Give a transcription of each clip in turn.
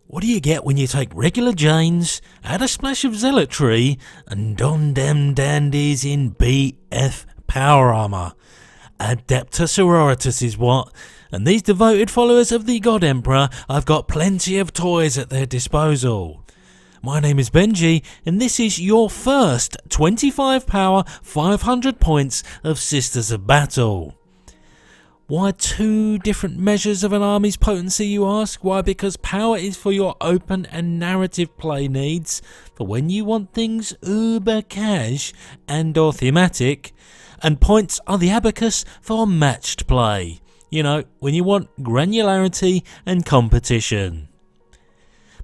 What do you get when you take regular Janes, add a splash of zealotry, and don them dandies in BF power armour? Adepta Sororitas is what, and these devoted followers of the God Emperor have got plenty of toys at their disposal. My name is Benji, and this is your first 25 power, 500 points of Sisters of Battle. Why two different measures of an army's potency, you ask? Why, because power is for your open and narrative play needs, for when you want things uber cash and or thematic, and points are the abacus for matched play. You know, when you want granularity and competition.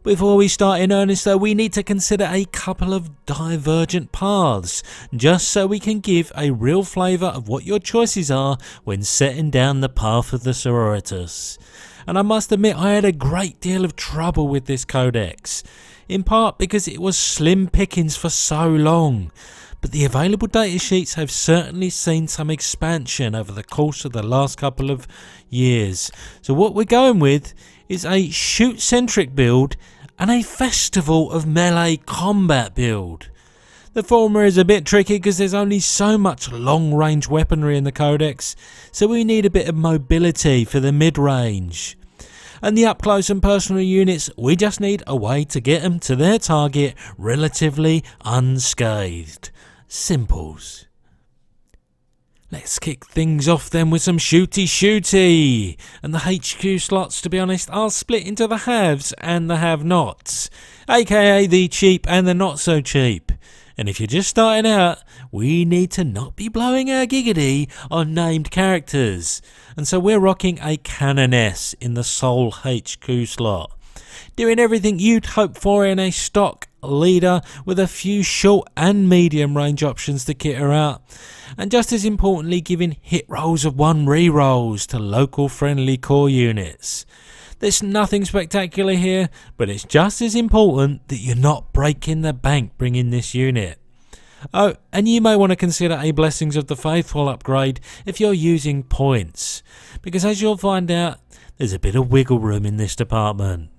Before we start in earnest though, we need to consider a couple of divergent paths, just so we can give a real flavour of what your choices are when setting down the path of the Sororitas. And I must admit, I had a great deal of trouble with this codex, in part because it was slim pickings for so long, but the available datasheets have certainly seen some expansion over the course of the last couple of years. So what we're going with is a shoot-centric build and a festival of melee combat build. The former is a bit tricky because there's only so much long-range weaponry in the codex, so we need a bit of mobility for the mid-range. And the up-close and personal units, we just need a way to get them to their target relatively unscathed. Simples. Let's kick things off then with some shooty. And the HQ slots, to be honest, are split into the haves and the have-nots, aka the cheap and the not so cheap. And if you're just starting out, we need to not be blowing our giggity on named characters. And so we're rocking a Canoness in the Soul HQ slot, doing everything you'd hope for in a stock leader with a few short and medium range options to kit her out, and just as importantly giving hit rolls of 1 re-rolls to local friendly core units. There's nothing spectacular here, but it's just as important that you're not breaking the bank bringing this unit. Oh, and you may want to consider a Blessings of the Faithful upgrade if you're using points, because as you'll find out, there's a bit of wiggle room in this department.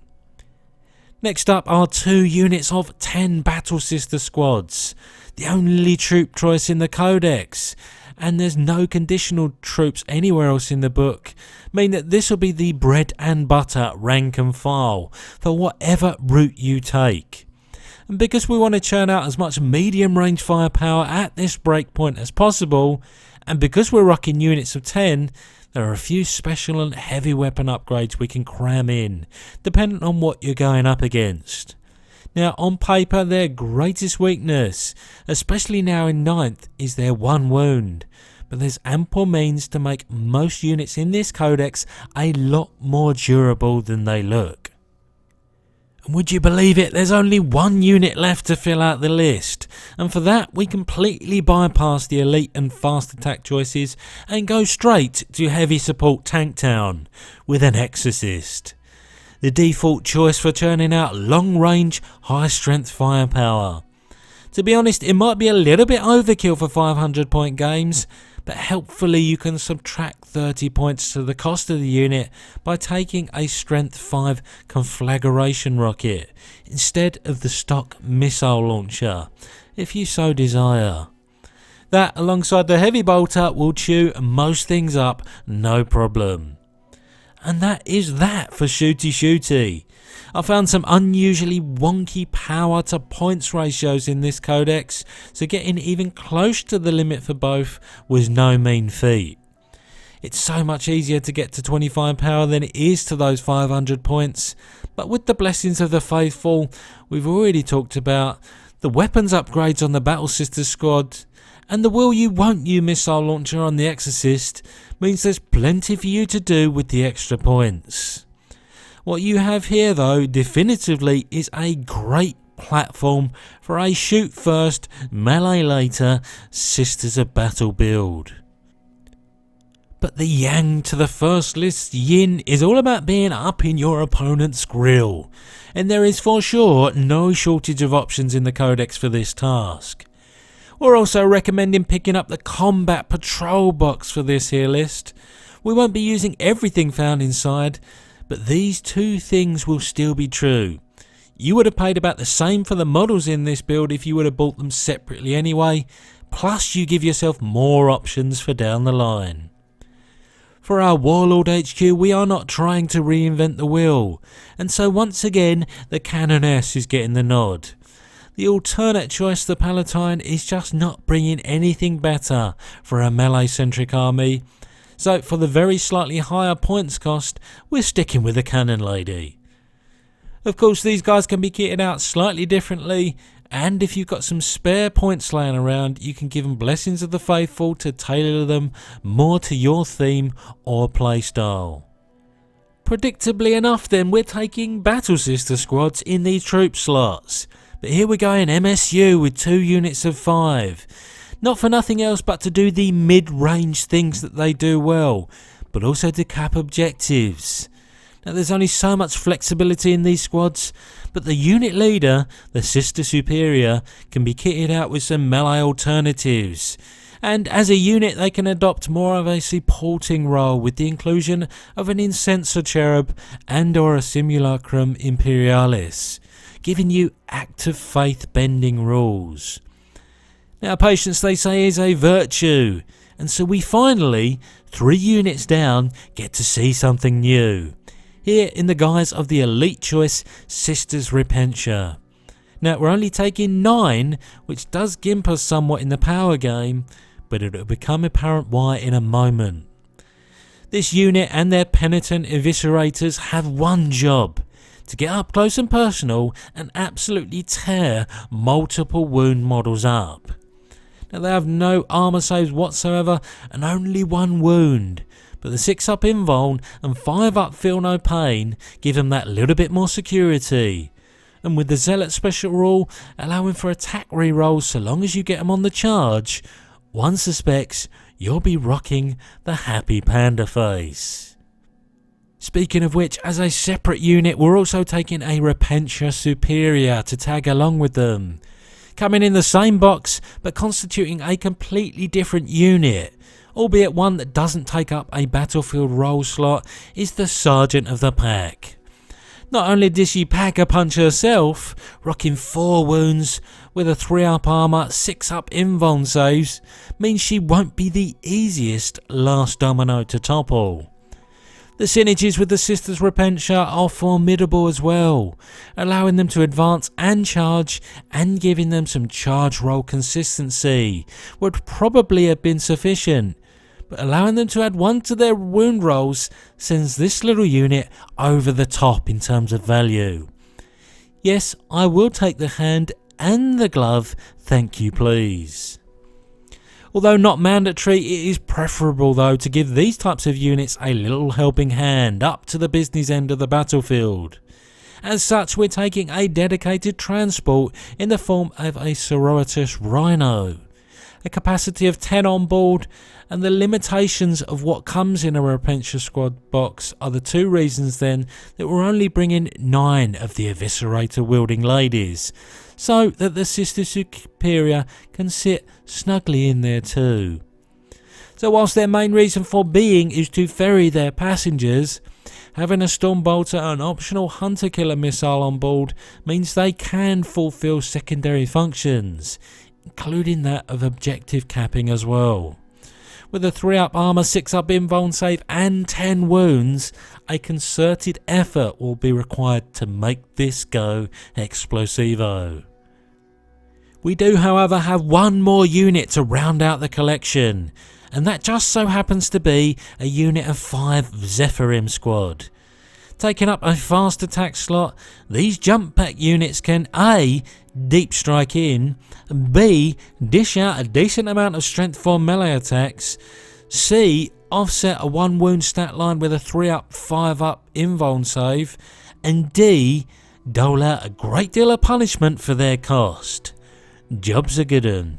Next up are 2 units of 10 Battle Sister squads, the only troop choice in the codex, and there's no conditional troops anywhere else in the book, meaning that this will be the bread and butter rank and file for whatever route you take. And because we want to churn out as much medium range firepower at this breakpoint as possible, and because we're rocking units of 10, there are a few special and heavy weapon upgrades we can cram in, depending on what you're going up against. Now on paper their greatest weakness, especially now in 9th, is their 1 wound, but there's ample means to make most units in this codex a lot more durable than they look. And would you believe it, there's only 1 unit left to fill out the list, and for that we completely bypass the elite and fast attack choices and go straight to heavy support Tank Town with an Exorcist. The default choice for churning out long range, high strength firepower. To be honest, it might be a little bit overkill for 500 point games, but helpfully you can subtract 30 points to the cost of the unit by taking a strength 5 conflagration rocket instead of the stock missile launcher, if you so desire. That alongside the heavy bolter will chew most things up no problem. And that is that for shooty. I found some unusually wonky power to points ratios in this codex, so getting even close to the limit for both was no mean feat. It's so much easier to get to 25 power than it is to those 500 points, but with the Blessings of the Faithful we've already talked about, the weapons upgrades on the Battle Sister squad, and the will you won't you missile launcher on the Exorcist means there's plenty for you to do with the extra points. What you have here though definitively is a great platform for a shoot first, melee later Sisters of Battle build. But the yang to the first list yin is all about being up in your opponent's grill, and there is for sure no shortage of options in the codex for this task. We're also recommending picking up the Combat Patrol box for this here list. We won't be using everything found inside, But these two things will still be true. You would have paid about the same for the models in this build if you would have bought them separately anyway, plus you give yourself more options for down the line. For our Warlord HQ, we are not trying to reinvent the wheel, and so once again the Canoness is getting the nod. The alternate choice, the Palatine, is just not bringing anything better for a melee-centric army, so for the very slightly higher points cost, we're sticking with the Cannon Lady. Of course, these guys can be kitted out slightly differently, and if you've got some spare points laying around, you can give them Blessings of the Faithful to tailor them more to your theme or playstyle. Predictably enough then, we're taking Battle Sister squads in these troop slots, but here we go in MSU with 2 units of 5. Not for nothing else but to do the mid-range things that they do well, but also to cap objectives. Now there's only so much flexibility in these squads, but the unit leader, the Sister Superior, can be kitted out with some melee alternatives. And as a unit they can adopt more of a supporting role with the inclusion of an Incenser Cherub and or a Simulacrum Imperialis, giving you active faith bending rules. Now patience, they say, is a virtue, and so we finally, 3 units down, get to see something new. Here in the guise of the elite choice Sisters Repentia. Now we're only taking 9, which does gimp us somewhat in the power game, but it'll become apparent why in a moment. This unit and their penitent eviscerators have one job: to get up close and personal and absolutely tear multiple wound models up. Now they have no armor saves whatsoever and only 1 wound, but the 6-up invuln and 5-up feel no pain give them that little bit more security. And with the Zealot special rule allowing for attack rerolls so long as you get them on the charge, one suspects you'll be rocking the happy panda face. Speaking of which, as a separate unit we're also taking a Repentia Superior to tag along with them. Coming in the same box but constituting a completely different unit, albeit one that doesn't take up a battlefield role slot, is the Sergeant of the Pack. Not only does she pack a punch herself, rocking 4 wounds with a 3-up armor, 6-up invuln saves, means she won't be the easiest last domino to topple. The synergies with the Sisters Repentia are formidable as well, allowing them to advance and charge and giving them some charge roll consistency would probably have been sufficient, but allowing them to add 1 to their wound rolls sends this little unit over the top in terms of value. Yes, I will take the hand and the glove, thank you please. Although not mandatory, it is preferable though to give these types of units a little helping hand up to the business end of the battlefield. As such, we're taking a dedicated transport in the form of a Sororitas RHINO. A capacity of 10 on board, and the limitations of what comes in a Repentia squad box are the 2 reasons then that we're only bringing 9 of the Eviscerator wielding ladies, so that the Sister Superior can sit snugly in there too. So whilst their main reason for being is to ferry their passengers, having a Stormbolter and optional Hunter Killer missile on board means they can fulfill secondary functions, including that of objective capping as well. With a 3-up armor, 6-up invuln save and 10 wounds, a concerted effort will be required to make this go explosivo. We do however have 1 more unit to round out the collection, and that just so happens to be a unit of 5 Zephyrim squad. Taking up a fast attack slot, these jump pack units can A. deep strike in, B. dish out a decent amount of strength for melee attacks, C. offset a 1 wound stat line with a 3-up 5-up invuln save, and D. dole out a great deal of punishment for their cost. Job's a good un.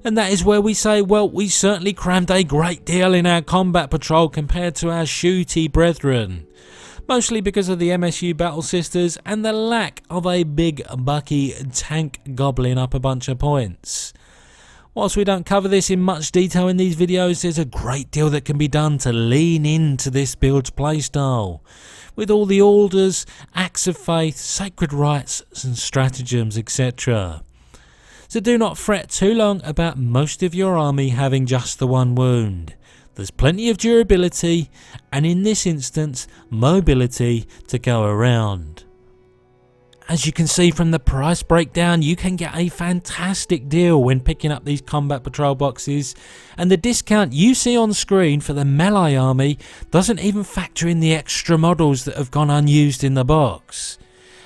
And that is where we say, well, we certainly crammed a great deal in our combat patrol compared to our shooty brethren. Mostly because of the MSU Battle Sisters and the lack of a big bucky tank gobbling up a bunch of points. Whilst we don't cover this in much detail in these videos, there's a great deal that can be done to lean into this build's playstyle, with all the orders, acts of faith, sacred rites and stratagems, etc. So do not fret too long about most of your army having just the one wound. There's plenty of durability and in this instance mobility to go around. As you can see from the price breakdown, you can get a fantastic deal when picking up these combat patrol boxes, and the discount you see on screen for the melee army doesn't even factor in the extra models that have gone unused in the box.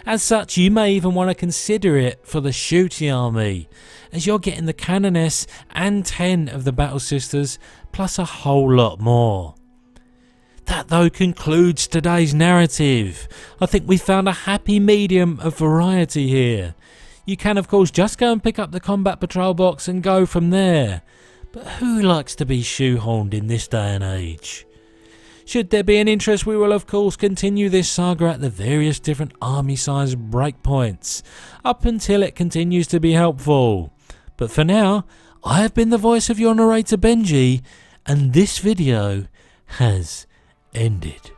As such, you may even want to consider it for the shooty army, as you're getting the Canoness and 10 of the Battle Sisters, plus a whole lot more. That though concludes today's narrative. I think we found a happy medium of variety here. You can of course just go and pick up the combat patrol box and go from there, but who likes to be shoehorned in this day and age? Should there be an interest, we will of course continue this saga at the various different army size breakpoints, up until it continues to be helpful. But for now, I have been the voice of your narrator Benji, and this video has ended.